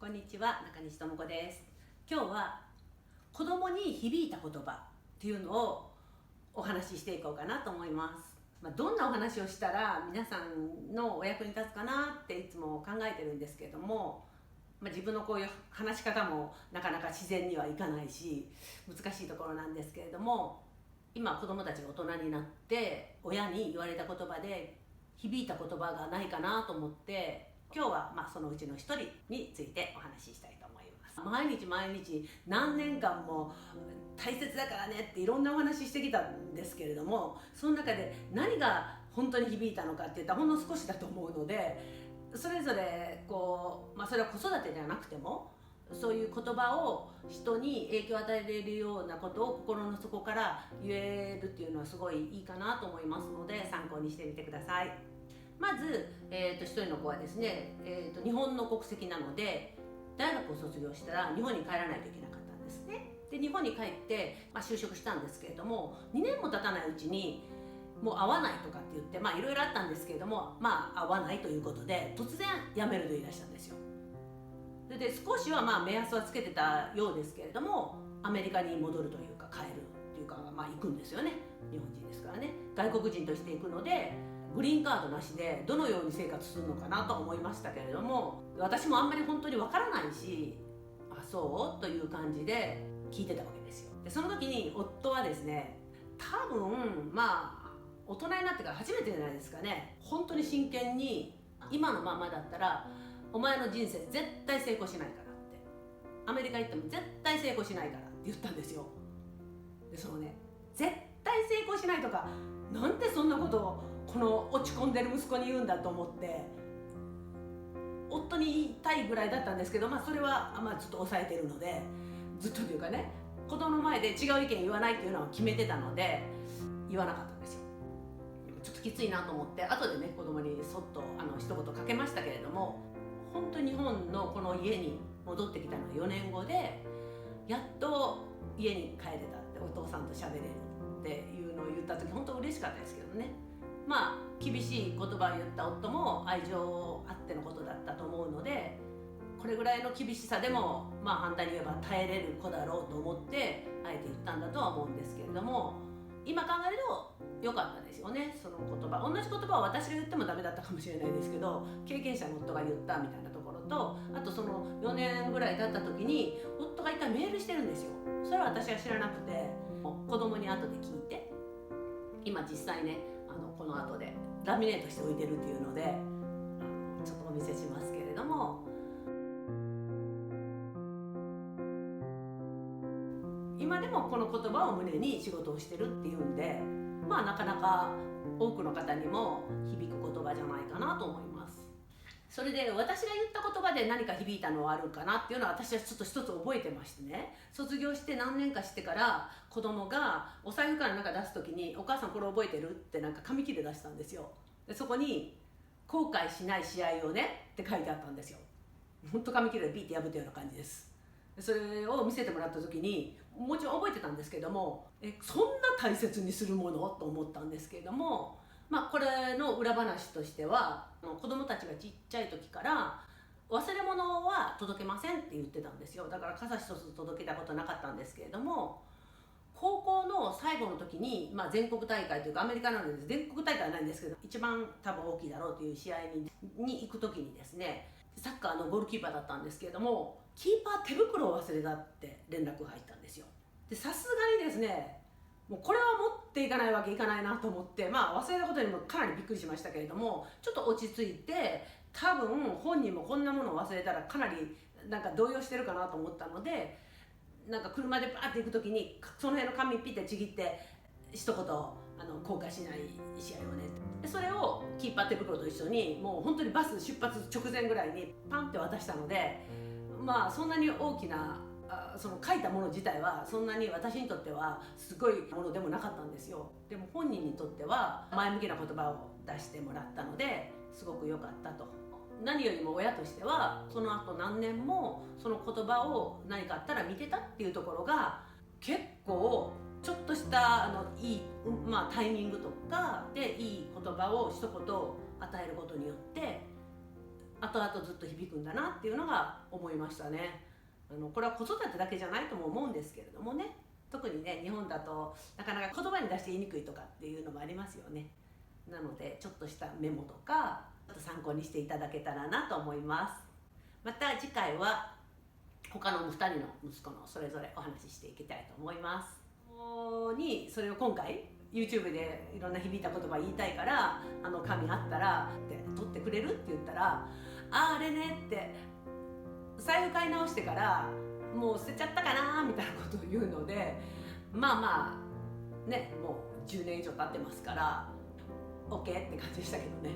んにちは、中西智子です。今日は子供に響いた言葉っていうのをお話ししていこうかなと思います。どんなお話をしたら皆さんのお役に立つかなっていつも考えてるんですけれども、自分のこういう話し方もなかなか自然にはいかないし難しいところなんですけれども、今子供たちが大人になって親に言われた言葉で響いた言葉がないかなと思って、今日はそのうちの一人についてお話ししたいと思います。毎日何年間も大切だからねっていろんなお話ししてきたんですけれども、その中で何が本当に響いたのかって言ったらほんの少しだと思うので、それぞれそれは子育てではなくてもそういう言葉を人に影響を与えれるようなことを心の底から言えるっていうのはすごいいいかなと思いますので、参考にしてみてください。まず、一人の子はですね、日本の国籍なので大学を卒業したら日本に帰らないといけなかったんですね。で日本に帰って、就職したんですけれども、2年も経たないうちにもう会わないとかって言っていろいろあったんですけれども、会わないということで突然辞めると言い出したんですよ。で少しは目安はつけてたようですけれども、アメリカに戻るというか帰るっていうか、行くんですよね。日本人ですからね、外国人として行くのでグリーンカードなしでどのように生活するのかなと思いましたけれども、私もあんまり本当にわからないし、そうという感じで聞いてたわけですよ。でその時に夫はですね、多分大人になってから初めてじゃないですかね、本当に真剣に今のままだったらお前の人生絶対成功しないからって、アメリカ行っても絶対成功しないからって言ったんですよ。でそのね、絶対成功しないとか、なんでそんなことをこの落ち込んでる息子に言うんだと思って夫に言いたいぐらいだったんですけど、それはずっと抑えてるので、ずっとというかね、子供の前で違う意見言わないっていうのは決めてたので言わなかったんですよ。でもちょっときついなと思って後でね、子供にそっと一言かけましたけれども、本当に日本のこの家に戻ってきたのは4年後で、やっと家に帰れたって、お父さんと喋れるっていうのを言った時本当嬉しかったですけどね。厳しい言葉を言った夫も愛情あってのことだったと思うので、これぐらいの厳しさでも反対に言えば耐えれる子だろうと思ってあえて言ったんだとは思うんですけれども、今考えると良かったですよね。その言葉、同じ言葉は私が言ってもダメだったかもしれないですけど、経験者の夫が言ったみたいなところと、あとその4年ぐらい経った時に夫が一回メールしてるんですよ。それは私は知らなくて、子供に後で聞いて、今実際ねこの後でラミネートしておいてるっていうのでちょっとお見せしますけれども、今でもこの言葉を胸に仕事をしてるっていうんで、なかなか多くの方にも響く言葉じゃないかなと思います。それで私が言った言葉で何か響いたのはあるかなっていうのは、私はちょっと一つ覚えてましてね、卒業して何年かしてから子供がお財布から出す時に「お母さんこれ覚えてる？」って紙切れ出したんですよ。でそこに「後悔しない試合をね」って書いてあったんですよ。ほんと紙切れでピーって破ったような感じです。それを見せてもらった時にもちろん覚えてたんですけども、そんな大切にするものと思ったんですけれども、これの裏話としては、子供たちがちっちゃい時から忘れ物は届けませんって言ってたんですよ。だから傘一つ届けたことなかったんですけれども、高校の最後の時に、全国大会というかアメリカなので全国大会はないんですけど、一番多分大きいだろうという試合に行く時にですね、サッカーのゴールキーパーだったんですけれども、キーパー手袋を忘れたって連絡が入ったんですよ。でさすがにですね、もうこれは持っていかないわけいかないなと思って、忘れたことにもかなりびっくりしましたけれども、ちょっと落ち着いて、多分本人もこんなものを忘れたらかなり動揺してるかなと思ったので、車でバーって行く時にその辺の紙ピッてちぎって一言後悔しない試合をねって、でそれをキーパー手袋と一緒にもう本当にバス出発直前ぐらいにパンって渡したので、そんなに大きなその書いたもの自体はそんなに私にとってはすごいものでもなかったんですよ。でも本人にとっては前向きな言葉を出してもらったのですごく良かったと。何よりも親としてはその後何年もその言葉を何かあったら見てたっていうところが、結構ちょっとしたいい、タイミングとかでいい言葉を一言与えることによって後々ずっと響くんだなっていうのが思いましたね。これは子育てだけじゃないとも思うんですけれどもね、特にね日本だとなかなか言葉に出して言いにくいとかっていうのもありますよね。なのでちょっとしたメモとかちょっと参考にしていただけたらなと思います。また次回は他の2人の息子のそれぞれお話ししていきたいと思います。それを今回 YouTube でいろんな響いた言葉言いたいから紙あったらって取ってくれるって言ったら、あれねって財布買い直してからもう捨てちゃったかなみたいなことを言うので、まあねもう10年以上経ってますから OK って感じでしたけどね。